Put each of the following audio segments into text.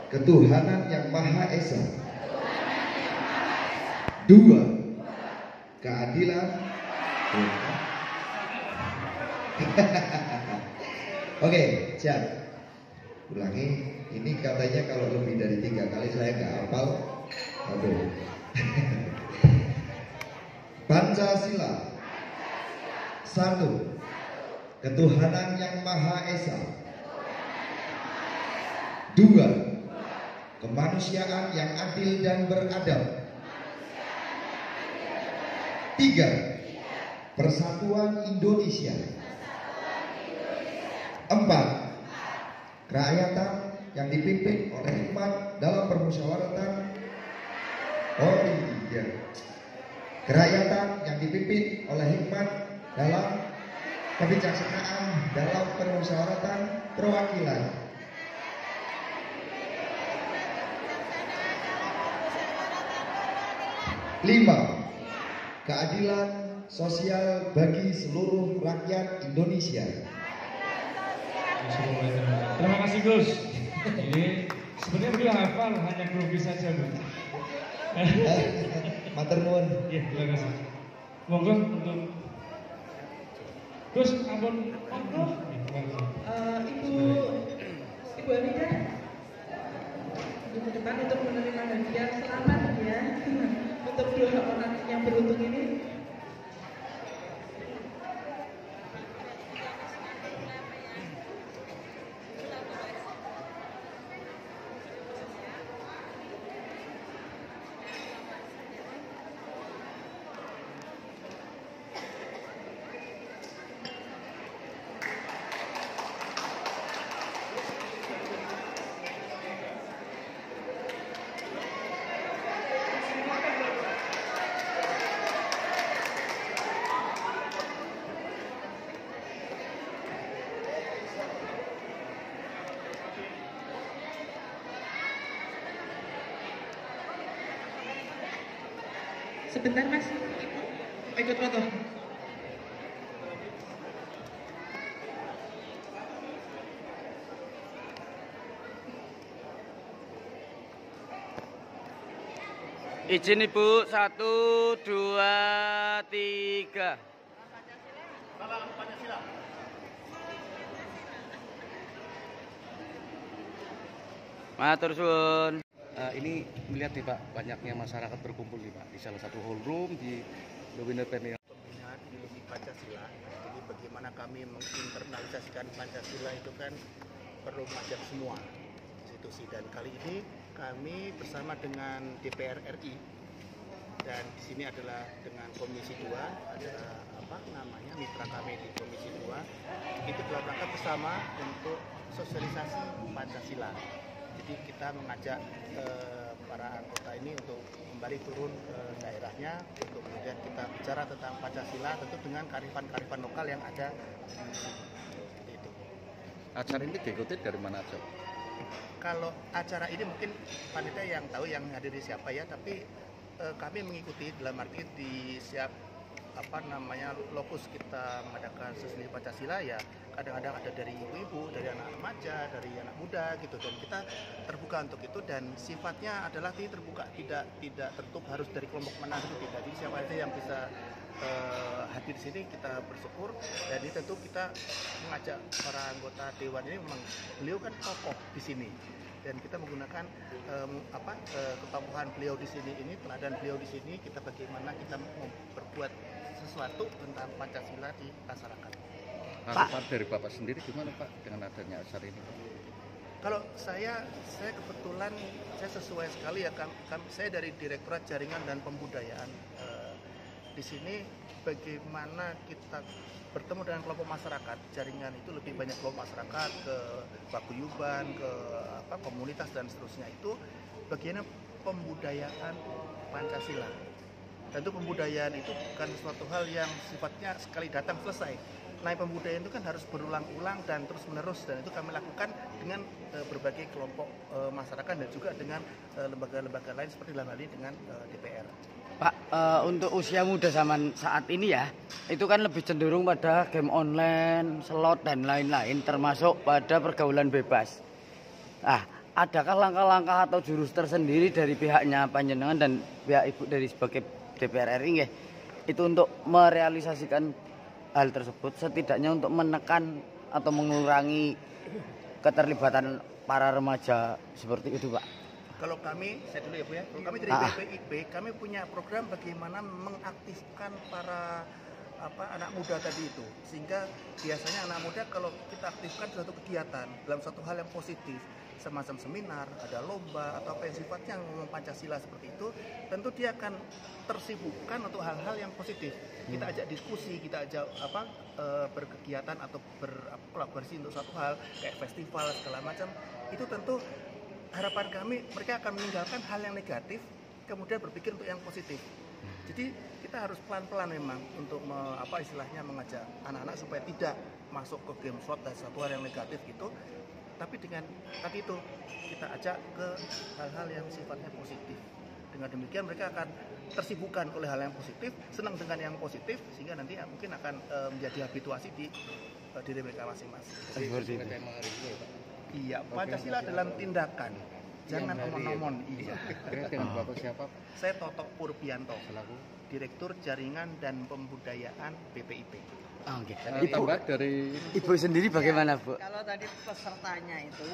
ketuhanan yang Maha Esa. 2. Keadilan. Oke, siap. Ulangi. Ini katanya kalau lebih dari 3 kali saya nggak hafal. Aduh. Pancasila. 1. Ketuhanan yang Maha Esa. 2. Kemanusiaan yang adil dan beradab. 3. Persatuan Indonesia. 4. Kerakyatan yang dipimpin oleh hikmat dalam permusyawaratan. Oh iya. Kerakyatan yang dipimpin oleh hikmat dalam kebijaksanaan dalam permusyawaratan perwakilan. 5. Keadilan sosial bagi seluruh rakyat Indonesia. Terima kasih Gus. Ini sebenarnya beliau hafal, hanya grogi saja Bu. Matur nuwun. Iya, terima kasih. Monggo untuk Gus, ampun. Ibu Anida di depan untuk menerima hadiah. Selamat ya untuk 2 orang yang beruntung ini. Sebentar Mas, Ibu ikut foto. Izin Ibu, 1, 2, 3. Salam Pancasila. Matur suwun. Ini melihat nih Pak, banyaknya masyarakat berkumpul nih Pak di salah satu hallroom di The Winner Pembinaan Ideologi Pancasila. Jadi bagaimana kami menginternalisasikan Pancasila itu kan perlu mengajak semua institusi, dan kali ini kami bersama dengan DPR RI, dan di sini adalah dengan Komisi 2, ada mitra kami di Komisi 2. Itu dalam rangka bersama untuk sosialisasi Pancasila. Jadi kita mengajak para anggota ini untuk kembali turun ke daerahnya untuk kemudian kita bicara tentang Pancasila, tentu dengan kearifan-kearifan lokal yang ada. Seperti itu. Acara ini diikuti dari mana aja? Kalau acara ini mungkin panitia yang tahu yang hadiri siapa ya, tapi kami mengikuti dalam arti di siap lokus kita mengadakan seni Pancasila ya, kadang-kadang ada dari ibu-ibu, dari anak remaja, dari anak muda gitu, dan kita terbuka untuk itu, dan sifatnya adalah terbuka, tidak tertutup harus dari kelompok mana itu tidak. Jadi siapa aja yang bisa hadir di sini kita bersyukur. Jadi tentu kita mengajak para anggota dewan ini, memang beliau kan tokoh di sini, dan kita menggunakan ketokohan beliau di sini, ini teladan beliau di sini, kita bagaimana kita berbuat sesuatu tentang Pancasila di masyarakat. Harapan dari Bapak sendiri gimana Pak dengan adanya acara ini? Kalau saya kebetulan saya sesuai sekali ya, saya dari Direktorat Jaringan dan Pembudayaan. Di sini bagaimana kita bertemu dengan kelompok masyarakat, jaringan itu lebih banyak kelompok masyarakat, ke paguyuban, ke komunitas dan seterusnya, itu bagiannya pembudayaan Pancasila. Tentu pembudayaan itu bukan suatu hal yang sifatnya sekali datang selesai. Nah, pembudayaan itu kan harus berulang-ulang dan terus-menerus, dan itu kami lakukan dengan berbagai kelompok masyarakat dan juga dengan lembaga-lembaga lain seperti dalam hal ini dengan DPR. Pak, untuk usia muda zaman saat ini ya, itu kan lebih cenderung pada game online, slot dan lain-lain, termasuk pada pergaulan bebas. Nah, adakah langkah-langkah atau jurus tersendiri dari pihaknya panjenengan dan pihak Ibu dari sebagai DPR RI nggih, itu untuk merealisasikan hal tersebut, setidaknya untuk menekan atau mengurangi keterlibatan para remaja seperti itu, Pak? Kalau kami, saya dulu ya Bu ya, kalau kami dari BPIP, kami punya program bagaimana mengaktifkan para anak muda tadi itu, sehingga biasanya anak muda kalau kita aktifkan suatu kegiatan dalam suatu hal yang positif, semacam seminar, ada lomba atau apa yang sifatnya ngomong Pancasila seperti itu, tentu dia akan tersibukkan untuk hal-hal yang positif. Kita ajak diskusi, kita ajak berkegiatan atau berkolaborasi untuk suatu hal kayak festival segala macam. Itu tentu harapan kami mereka akan meninggalkan hal yang negatif, kemudian berpikir untuk yang positif. Jadi kita harus pelan-pelan memang untuk istilahnya mengajak anak-anak supaya tidak masuk ke game slot dan satu hal yang negatif gitu. Tapi dengan tadi itu kita ajak ke hal-hal yang sifatnya positif. Dengan demikian mereka akan tersibukkan oleh hal yang positif, senang dengan yang positif, sehingga nanti mungkin akan menjadi habituasi di diri mereka masing-masing. Seperti itu. Iya, Pancasila dalam tindakan. Jangan omon-omon. Iya. Dengan Bapak siapa? Saya Toto Purbianto, Selaku Direktur Jaringan dan Pembudayaan BPIP. Oh, okay. Ibu dari Ibu sendiri bagaimana, Bu? Kalau tadi pesertanya itu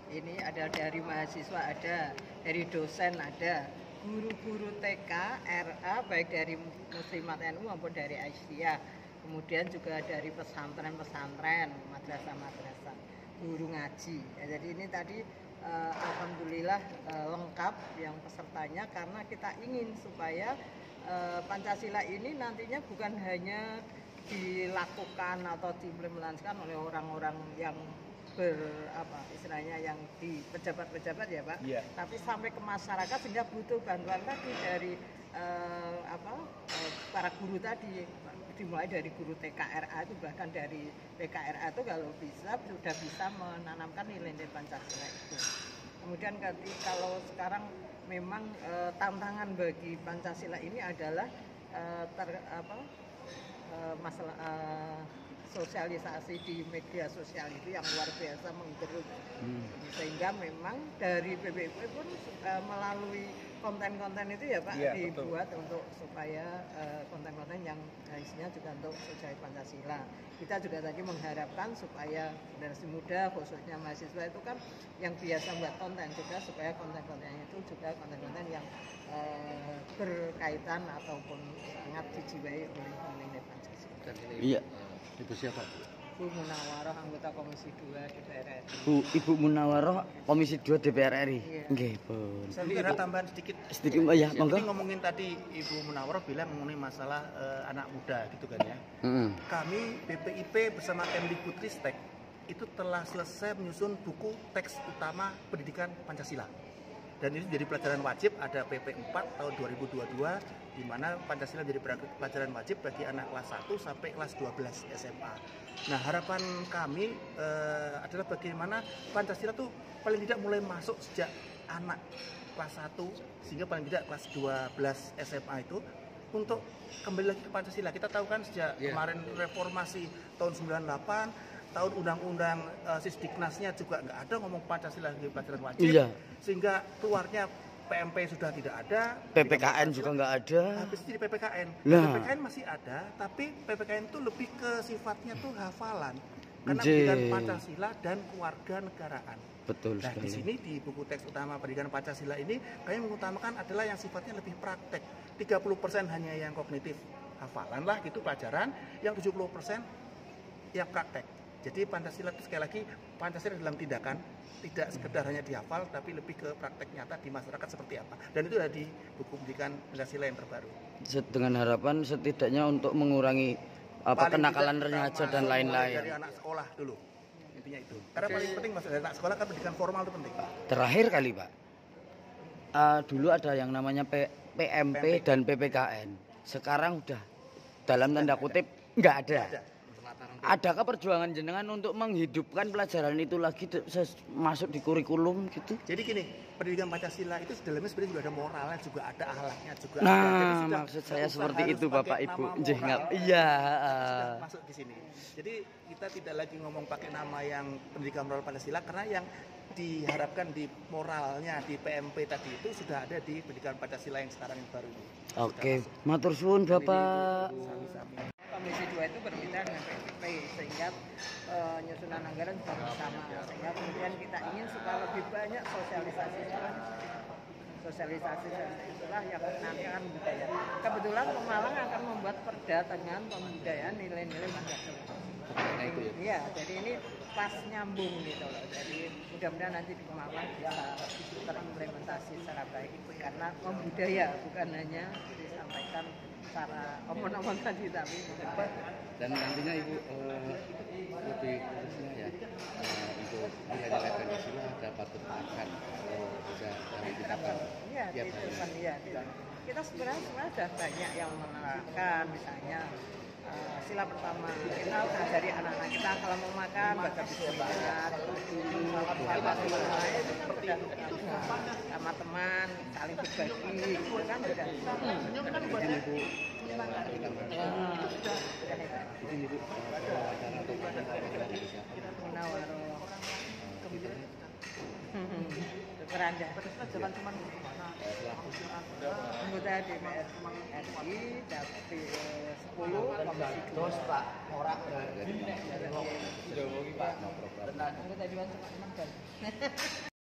ini ada dari mahasiswa, ada dari dosen, ada guru-guru TK, RA, baik dari Muslimat NU maupun dari Aisyah. Kemudian juga dari pesantren-pesantren, madrasah-madrasah, guru ngaji. Ya, jadi ini tadi alhamdulillah lengkap yang pesertanya, karena kita ingin supaya Pancasila ini nantinya bukan hanya dilakukan atau diimplementasikan oleh orang-orang yang istilahnya yang di pejabat-pejabat ya Pak, tapi sampai ke masyarakat, sehingga butuh bantuan tadi dari para guru tadi, dimulai dari guru TKRA itu, bahkan dari PKRA itu kalau bisa sudah bisa menanamkan nilai-nilai Pancasila itu. Kemudian kalau sekarang memang tantangan bagi Pancasila ini adalah masalah sosialisasi di media sosial itu yang luar biasa menggerus, sehingga memang dari BPIP pun melalui konten-konten itu ya Pak, dibuat betul, untuk supaya konten-konten yang isinya juga untuk sesuai Pancasila. Kita juga tadi mengharapkan supaya generasi muda khususnya mahasiswa itu kan yang biasa buat konten juga, supaya konten-kontennya itu juga konten-konten yang berkaitan ataupun sangat dijiwai oleh nilai Pancasila. Iya. Ibu siapa? Bu Munawaroh, anggota Komisi 2 DPR RI. Ibu Munawaroh, Komisi 2 DPR RI. Nggih, Bun. Saya kira tambahan sedikit ya, monggo. Jadi ngomongin tadi Ibu Munawaroh bilang mengenai masalah anak muda gitu kan ya. Kami BPIP bersama Kemdikbudristek itu telah selesai menyusun buku teks utama pendidikan Pancasila. Dan ini jadi pelajaran wajib, ada PP 4 tahun 2022, di mana Pancasila menjadi pelajaran wajib bagi anak kelas 1 sampai kelas 12 SMA. Nah, harapan kami adalah bagaimana Pancasila tuh paling tidak mulai masuk sejak anak kelas 1, sehingga paling tidak kelas 12 SMA itu, untuk kembali lagi ke Pancasila. Kita tahu kan sejak kemarin reformasi tahun 98, tahun undang-undang Sisdiknasnya juga nggak ada ngomong Pancasila sebagai pelajaran wajib, sehingga keluarnya PMP sudah tidak ada, PPKN juga nggak ada. Habis jadi PPKN. PPKN masih ada, tapi PPKN itu lebih ke sifatnya tuh hafalan, karena pendidikan Pancasila dan kewarganegaraan. Betul sekali. Di sini di buku teks utama pendidikan Pancasila ini kami mengutamakan adalah yang sifatnya lebih praktek. 30% hanya yang kognitif, hafalan lah gitu pelajaran, yang 70% yang praktek. Jadi Pancasila itu sekali lagi, Pancasila dalam tindakan, tidak sekedar hanya dihafal, tapi lebih ke praktek nyata di masyarakat seperti apa. Dan itu ada di buku pendidikan Pancasila yang terbaru. Dengan harapan setidaknya untuk mengurangi kenakalan remaja dan lain-lain. Dari anak sekolah dulu, intinya itu. Karena paling penting dari anak sekolah kan pendidikan formal itu penting. Terakhir kali Pak, dulu ada yang namanya PMP dan PPKN. Sekarang udah dalam tanda kutip nggak ada. Adakah perjuangan jenengan untuk menghidupkan pelajaran itu lagi masuk di kurikulum gitu? Jadi gini, pendidikan Pancasila itu dalamnya sebenarnya juga ada moralnya, juga ada akhlaknya juga. Nah, maksud saya seperti itu Bapak Ibu. Iya. Masuk di sini. Jadi kita tidak lagi ngomong pakai nama yang pendidikan moral Pancasila, karena yang diharapkan di moralnya di PMP tadi itu sudah ada di pendidikan Pancasila yang sekarang yang baru ini. Oke, matur suwun Bapak. Komisi 2 itu berbeda dengan PMP sehingga penyusunan anggaran juga bersama, sehingga kemudian kita ingin supaya lebih banyak sosialisasi itulah yang nanti akan budaya. Kebetulan Pemalang akan membuat perda dengan pembudayaan nilai-nilai Pancasila. Nah itu ya. Iya, jadi ini pas nyambung gitu loh. Jadi mudah-mudahan nanti di Pemalang bisa terimplementasi secara baik karena membudaya bukan hanya disampaikan secara omong-omong tadi tapi Dan nantinya Ibu lebih khususnya ya untuk nilai-nilai Pancasila dapat terpakai atau bisa kita iya di depan iya. Kita sebenarnya sudah banyak yang menerapkan misalnya sila pertama kita dari anak-anak kita kalau mau makan baca bismillah itu sama teman saling berbagi itu kan udah Keranda teman-teman anggota DPR RI tapi 10 komisi 2 Pak orang anggota Dewan teman-teman